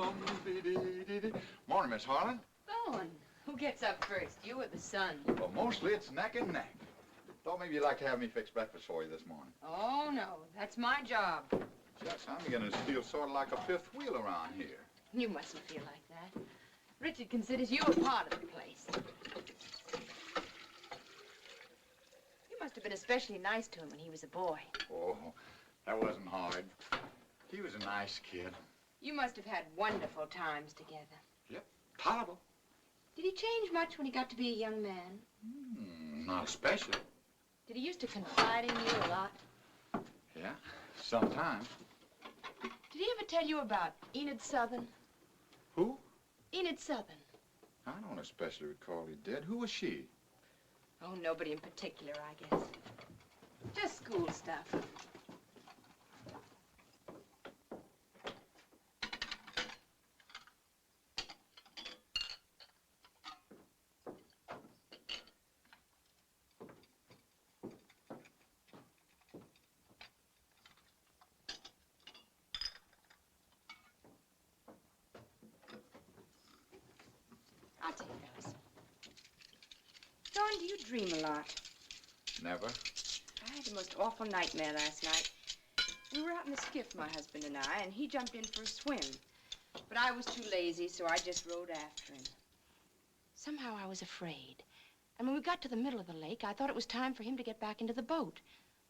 bum-bum-dee-dee-dee-dee. Morning, Miss Harlan. Bowen, who gets up first, you or the sun? Well, mostly it's neck and neck. Thought maybe you'd like to have me fix breakfast for you this morning. Oh, no, that's my job. Shucks, I'm beginning to feel sort of like a fifth wheel around here. You mustn't feel like that. Richard considers you a part of the place. You must have been especially nice to him when he was a boy. Oh, that wasn't hard. He was a nice kid. You must have had wonderful times together. Yep, tolerable. Did he change much when he got to be a young man? Not especially. Did he used to confide in you a lot? Yeah, sometimes. Did he ever tell you about Enid Southern? Who? Enid Southern. I don't especially recall he did. Who was she? Oh, nobody in particular, I guess. Just school stuff. I'll take those. Don, do you dream a lot? Never. I had the most awful nightmare last night. We were out in the skiff, my husband and I, and he jumped in for a swim. But I was too lazy, so I just rode after him. Somehow I was afraid. And when we got to the middle of the lake, I thought it was time for him to get back into the boat.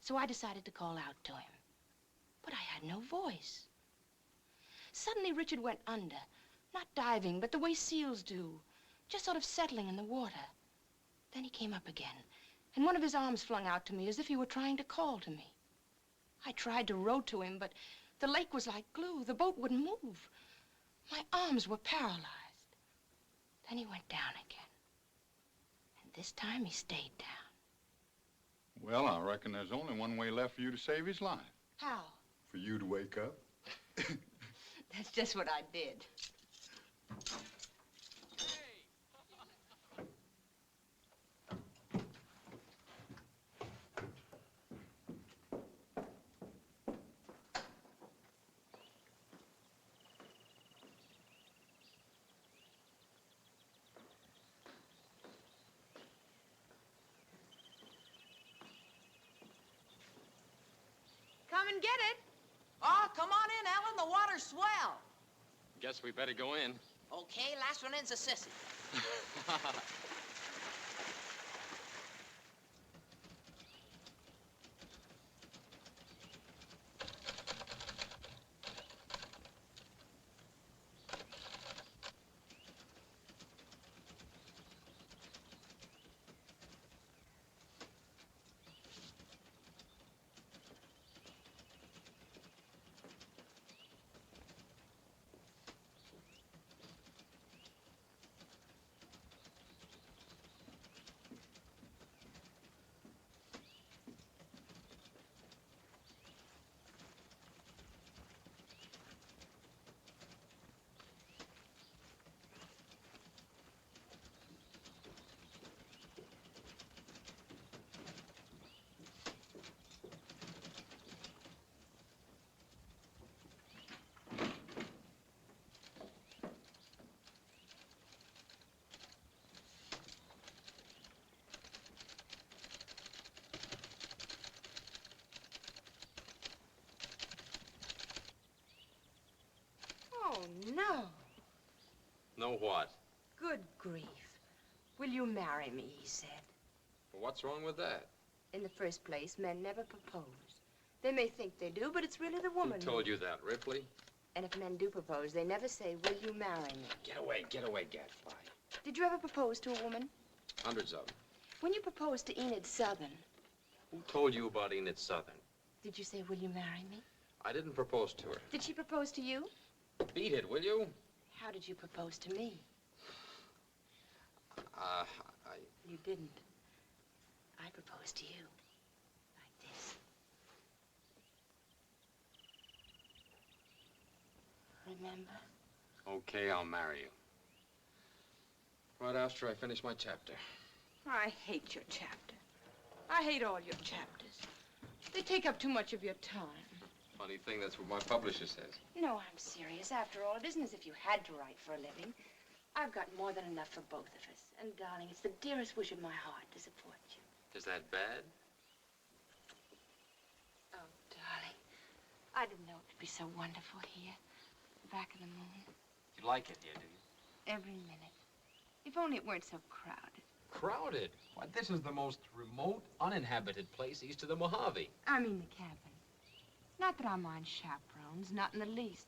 So I decided to call out to him. But I had no voice. Suddenly Richard went under. Not diving, but the way seals do. Just sort of settling in the water. Then he came up again, and one of his arms flung out to me as if he were trying to call to me. I tried to row to him, but the lake was like glue. The boat wouldn't move. My arms were paralyzed. Then he went down again. And this time he stayed down. Well, I reckon there's only one way left for you to save his life. How? For you to wake up. That's just what I did. Come and get it. Oh, come on in, Ellen. The water's swell. Guess we better go in. Okay, last one in's a sissy. Oh, no. Know what? Good grief. Will you marry me, he said. Well, what's wrong with that? In the first place, men never propose. They may think they do, but it's really the woman Who told you that, Ripley? And if men do propose, they never say, will you marry me? Get away, Gadfly. Did you ever propose to a woman? Hundreds of them. When you proposed to Enid Southern, Who told you about Enid Southern? did you say, will you marry me? I didn't propose to her. Did she propose to you? Beat it, will you? How did you propose to me? You didn't. I proposed to you. Like this. Remember? Okay, I'll marry you. Right after I finish my chapter. I hate your chapter. I hate all your chapters. They take up too much of your time. Funny thing, that's what my publisher says. No, I'm serious. After all, it isn't as if you had to write for a living. I've got more than enough for both of us. And, darling, it's the dearest wish of my heart to support you. Is that bad? Oh, darling, I didn't know it would be so wonderful here, back of the moon, You like it here, do you? every minute. If only it weren't so crowded. Crowded? Why, this is the most remote, uninhabited place east of the Mojave. I mean the cabin. Not that I mind chaperones, not in the least.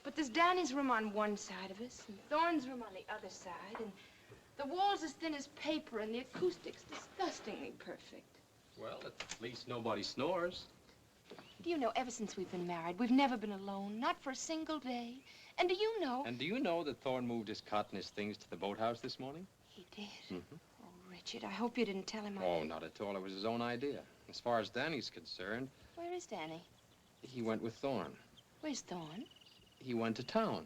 But there's Danny's room on one side of us, and Thorne's room on the other side, and the walls as thin as paper, and the acoustics disgustingly perfect. Well, at least nobody snores. Do you know, ever since we've been married, we've never been alone, not for a single day. And do you know... And do you know that Thorne moved his cot and his things to the boathouse this morning? He did? Mm-hmm. Oh, Richard, I hope you didn't tell him. Oh, not at all. It was his own idea. As far as Danny's concerned, Where is Danny? he went with Thorne. Where's Thorne? He went to town.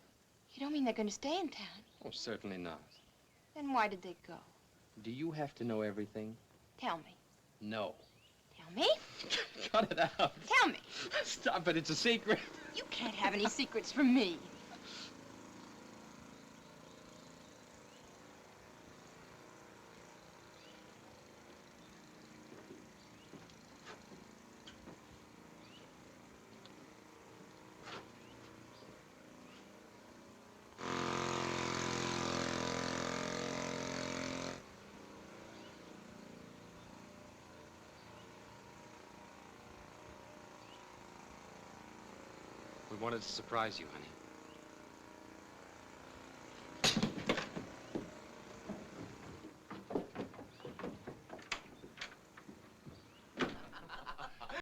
You don't mean they're going to stay in town? Oh, certainly not. Then why did they go? Do you have to know everything? Tell me. No. Tell me? Cut it out. Tell me. Stop it. It's a secret. You can't have any secrets from me. We wanted to surprise you, honey.